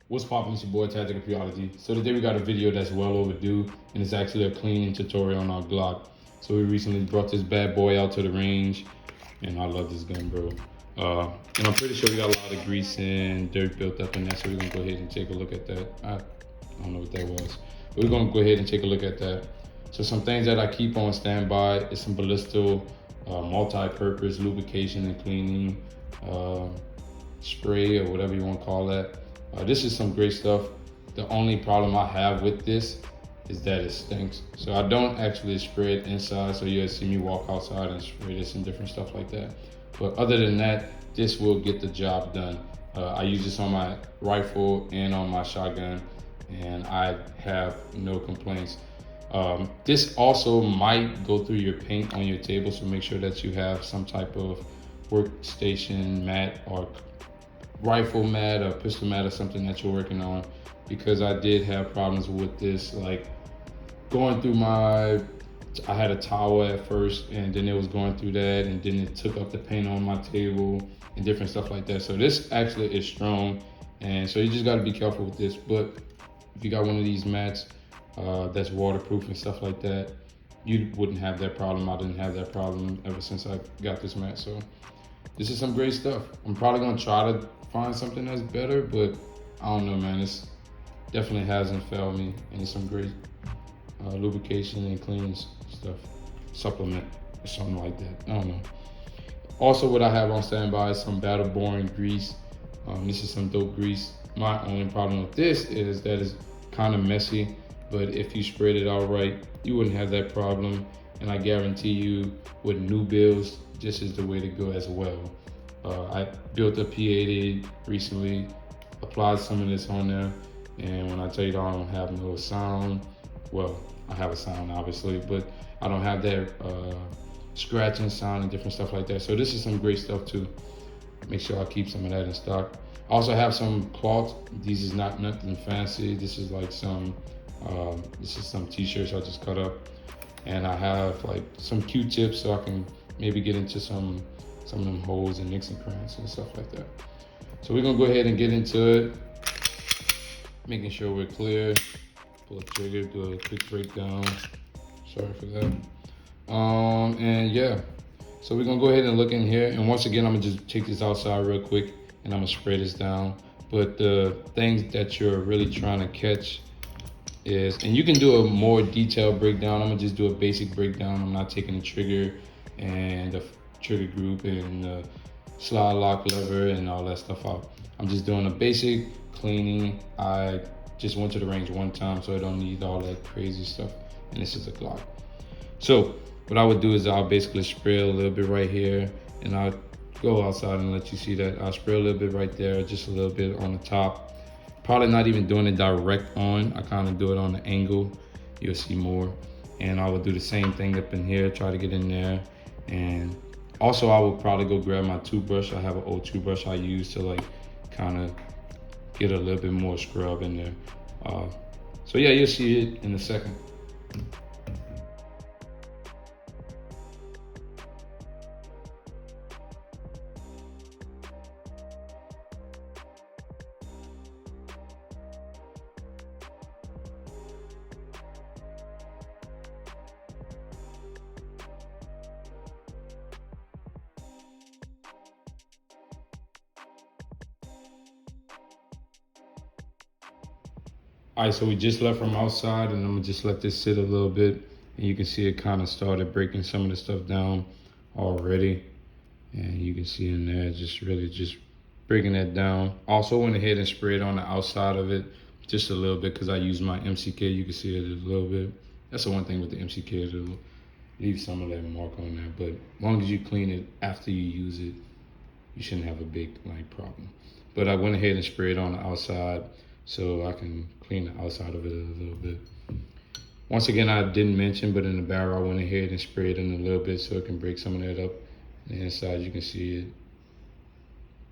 What's poppin'? It's your boy Tactical Theology. So today we got a video that's well overdue, and it's actually a cleaning tutorial on our Glock. So we recently brought this bad boy out to the range, and I love this gun, bro. And I'm pretty sure we got a lot of grease and dirt built up in there, so we're gonna go ahead and take a look at that. I don't know what that was, but we're gonna go ahead and take a look at that. So some things that I keep on standby is some ballisto, multi-purpose lubrication and cleaning spray or whatever you want to call that. This is some great stuff. The only problem I have with this is that it stinks. So I don't actually spray it inside, so you'll see me walk outside and spray this and different stuff like that. But other than that, this will get the job done. I use this on my rifle and on my shotgun, and I have no complaints. This also might go through your paint on your table, so make sure that you have some type of workstation mat or rifle mat or pistol mat or something that you're working on, because I did have problems with this, like going through I had a towel at first, and then it was going through that, and then it took up the paint on my table and different stuff like that. So this actually is strong, and so you just got to be careful with this. But if you got one of these mats that's waterproof and stuff like that, you wouldn't have that problem. I didn't have that problem ever since I got this mat. So this is some great stuff. I'm probably gonna try to find something that's better, but I don't know, man. This definitely hasn't failed me, and it's some great lubrication and cleaning stuff, supplement or something like that. I don't know. Also, what I have on standby is some battle boring grease. This is some dope grease. My only problem with this is that it's kind of messy, but if you sprayed it all right, you wouldn't have that problem. And I guarantee you, with new builds, this is the way to go as well. I built a P80 recently, applied some of this on there, and when I tell you that I don't have no sound, well, I have a sound obviously, but I don't have that scratching sound and different stuff like that. So this is some great stuff too. Make sure I keep some of that in stock. I also have some cloth. These is not nothing fancy. This is like some t-shirts I just cut up, and I have like some Q-tips so I can maybe get into some of them holes and mixing crayons and stuff like that. So we're gonna go ahead and get into it, making sure we're clear. Pull the trigger, do a quick breakdown. Sorry for that. And yeah, so we're gonna go ahead and look in here. And once again, I'm gonna just take this outside real quick, and I'm gonna spray this down. But the things that you're really trying to catch is, and you can do a more detailed breakdown. I'm gonna just do a basic breakdown. I'm not taking the trigger and the trigger group and the slide lock lever and all that stuff out. I'm just doing a basic cleaning. I just went to the range one time, so I don't need all that crazy stuff. And this is a Glock. So what I would do is I'll basically spray a little bit right here, and I'll go outside and let you see that. I'll spray a little bit right there, just a little bit on the top. Probably not even doing it direct on. I kind of do it on the angle. You'll see more. And I would do the same thing up in here, try to get in there. And also I will probably go grab my toothbrush. I have an old toothbrush I use to like kind of get a little bit more scrub in there. So yeah, you'll see it in a second. All right, so we just left from outside, and I'm gonna just let this sit a little bit, and you can see it kind of started breaking some of the stuff down already. And you can see in there, just really just breaking that down. Also went ahead and sprayed on the outside of it just a little bit, because I used my MCK. You can see it a little bit. That's the one thing with the MCK, it'll leave some of that mark on there. But as long as you clean it after you use it, you shouldn't have a big like problem. But I went ahead and sprayed on the outside so I can clean the outside of it a little bit. Once again, I didn't mention, but in the barrel, I went ahead and sprayed in a little bit so it can break some of that up. And the inside, you can see it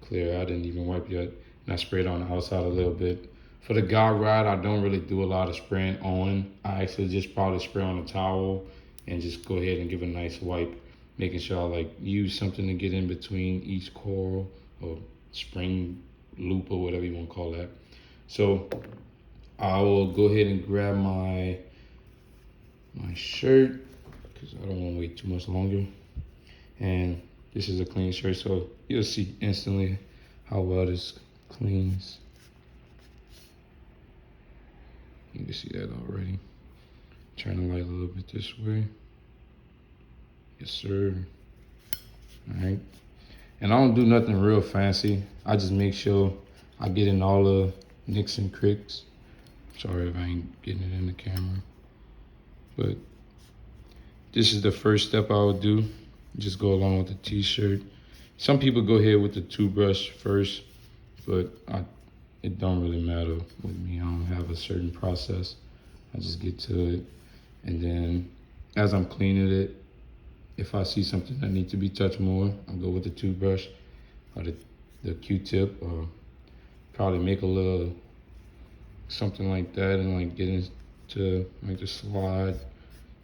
clear. I didn't even wipe yet. And I sprayed on the outside a little bit. For the guide rod, I don't really do a lot of spraying on. I actually just probably spray on a towel and just go ahead and give a nice wipe, making sure I like use something to get in between each coil or spring loop or whatever you want to call that. So I will go ahead and grab my shirt because I don't want to wait too much longer. And this is a clean shirt, so you'll see instantly how well this cleans. You can see that already. Turn the light a little bit this way. Yes, sir. All right. And I don't do nothing real fancy. I just make sure I get in all the nicks and cricks. Sorry if I ain't getting it in the camera. But this is the first step I would do. Just go along with the t-shirt. Some people go ahead with the toothbrush first, but it don't really matter with me. I don't have a certain process. I just get to it. And then as I'm cleaning it, if I see something that needs to be touched more, I'll go with the toothbrush or the Q-tip, or probably make a little something like that and like get into like the slide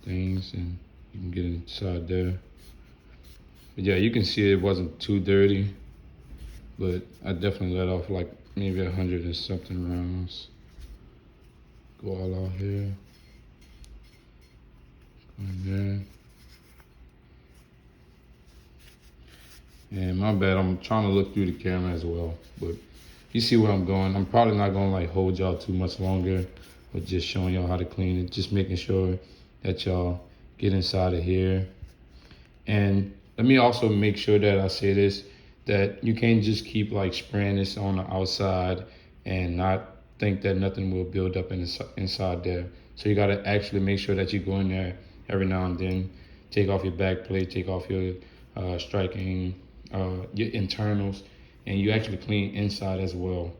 things, and you can get inside there. But yeah, you can see it wasn't too dirty, but I definitely let off like maybe 100 and something rounds. Go all out here. Go in there. And my bad, I'm trying to look through the camera as well, but you see where I'm going. I'm probably not gonna like hold y'all too much longer with just showing y'all how to clean it, just making sure that y'all get inside of here. And let me also make sure that I say this, that you can't just keep like spraying this on the outside and not think that nothing will build up inside there. So you gotta actually make sure that you go in there every now and then, take off your back plate, take off your striking, your internals, and you actually clean inside as well.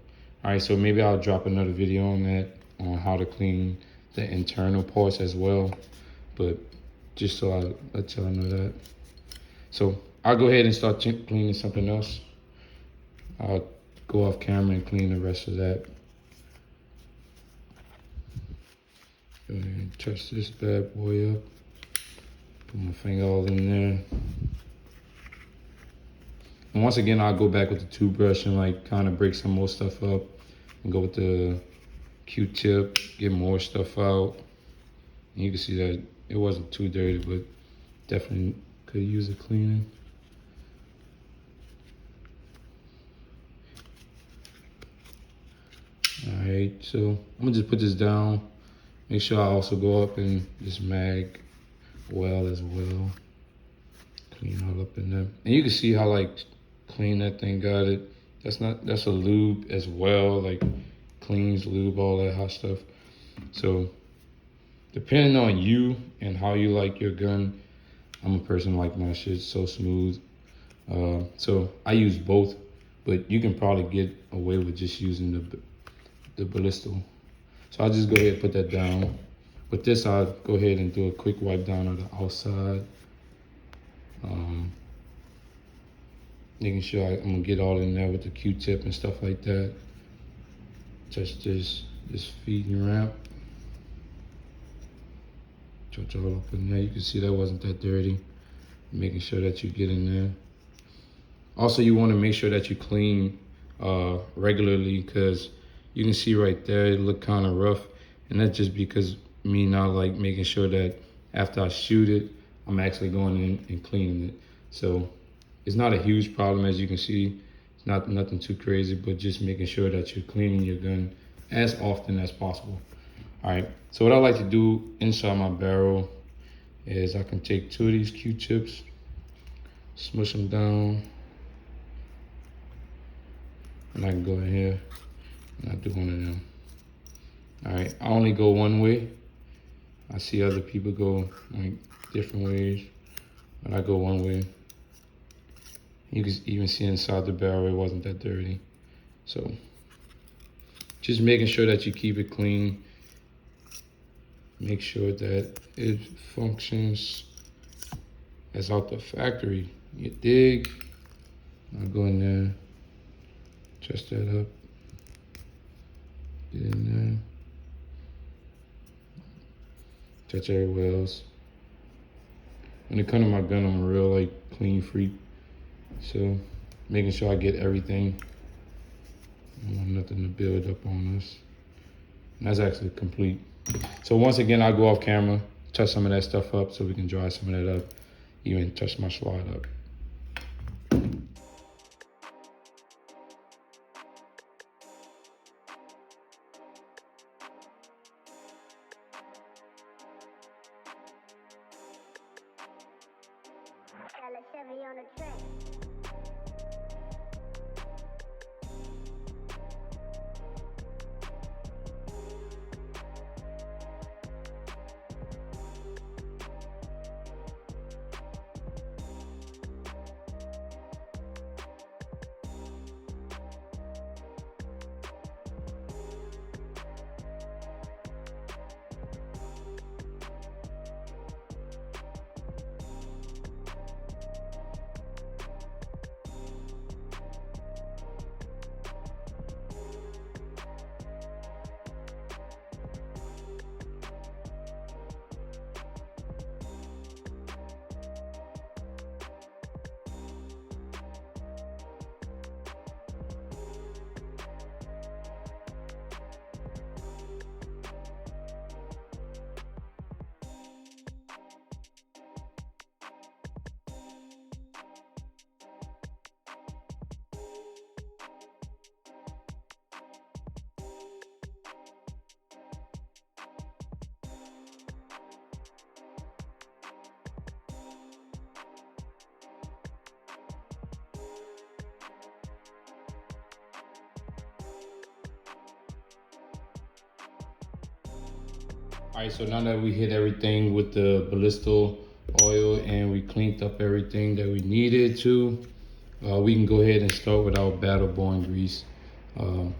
All right, so maybe I'll drop another video on that, on how to clean the internal parts as well. But just so I let y'all know that. So I'll go ahead and start cleaning something else. I'll go off camera and clean the rest of that. Go ahead and touch this bad boy up. Put my finger all in there. And once again, I'll go back with the toothbrush and like kind of break some more stuff up, and go with the Q-tip, get more stuff out. And you can see that it wasn't too dirty, but definitely could use a cleaning. All right, so I'm gonna just put this down. Make sure I also go up in this mag well as well. Clean all up in there. And you can see how like clean that thing got it. That's a lube as well, like cleans, lube, all that hot stuff. So depending on you and how you like your gun, I'm a person like my shit so smooth. So I use both, but you can probably get away with just using the ballisto. So I'll just go ahead and put that down. With this, I'll go ahead and do a quick wipe down on the outside. Making sure I'm gonna get all in there with the Q-tip and stuff like that. Touch this feeding ramp. Touch all up in there. You can see that wasn't that dirty. Making sure that you get in there. Also, you want to make sure that you clean regularly, because you can see right there it look kind of rough, and that's just because me not like making sure that after I shoot it, I'm actually going in and cleaning it. So it's not a huge problem, as you can see. It's nothing too crazy, but just making sure that you're cleaning your gun as often as possible. All right, so what I like to do inside my barrel is I can take 2 of these Q-tips, smush them down, and I can go in here and I do one of them. All right, I only go one way. I see other people go like different ways, but I go one way. You can even see inside the barrel, it wasn't that dirty. So just making sure that you keep it clean. Make sure that it functions as out the factory. You dig? I'll go in there, touch that up, get in there, touch everywhere else. When it comes to my gun, I'm a real like clean freak. So making sure I get everything I don't want nothing to build up on us. And that's actually complete. So once again, I'll go off camera, touch some of that stuff up so we can dry some of that up, even touch my slide up. On the track. All right, so now that we hit everything with the ballisto oil and we cleaned up everything that we needed to, we can go ahead and start with our battle born grease. And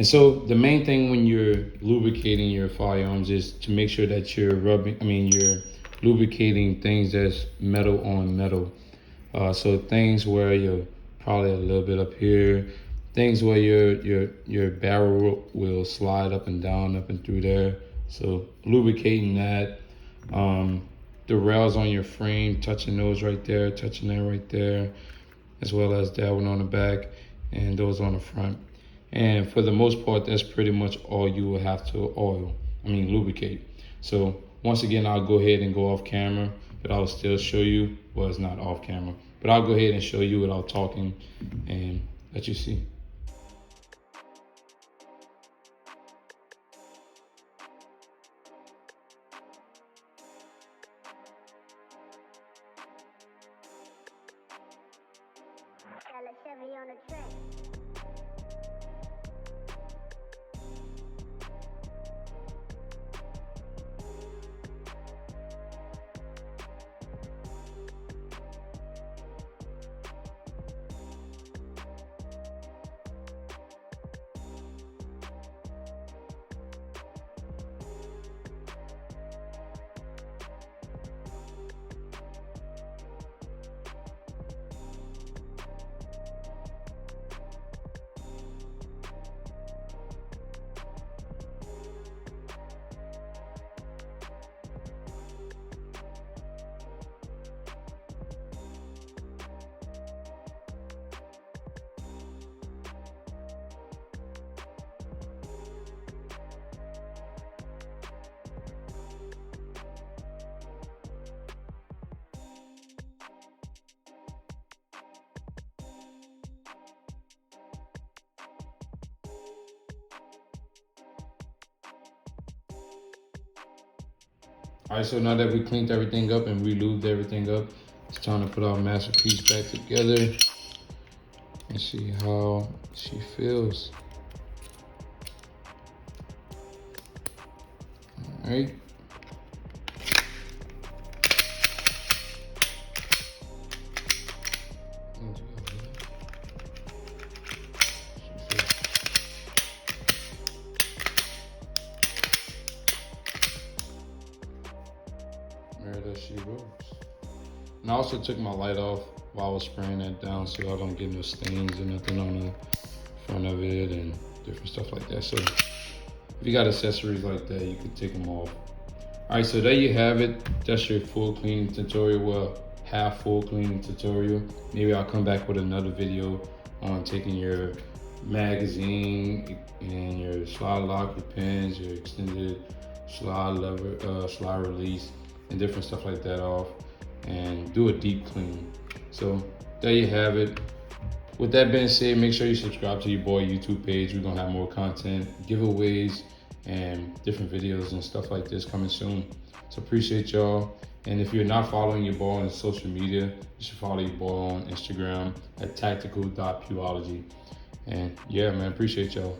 so the main thing when you're lubricating your firearms is to make sure that you're you're lubricating things that's metal on metal. So things where you're probably a little bit up here, things where your barrel will slide up and down, up and through there. So lubricating that, the rails on your frame, touching those right there, touching that right there, as well as that one on the back and those on the front. And for the most part, that's pretty much all you will have to lubricate. So once again, I'll go ahead and go off camera, but I'll still show you, well, it's not off camera, but I'll go ahead and show you without talking and let you see. On the track. All right, so now that we cleaned everything up and re-lubed everything up, it's time to put our masterpiece back together and see how she feels. All right. There she goes. And I also took my light off while I was spraying that down so I don't get no stains or nothing on the front of it and different stuff like that. So if you got accessories like that, you can take them off. All right, so there you have it. That's your full cleaning tutorial. Well, half full cleaning tutorial. Maybe I'll come back with another video on taking your magazine and your slide lock, your pins, your extended slide lever, slide release, and different stuff like that off, and do a deep clean. So there you have it. With that being said, make sure you subscribe to your boy YouTube page. We're gonna have more content, giveaways, and different videos and stuff like this coming soon. So appreciate y'all. And if you're not following your boy on social media, you should follow your boy on Instagram at tactical.pewology. And yeah, man, appreciate y'all.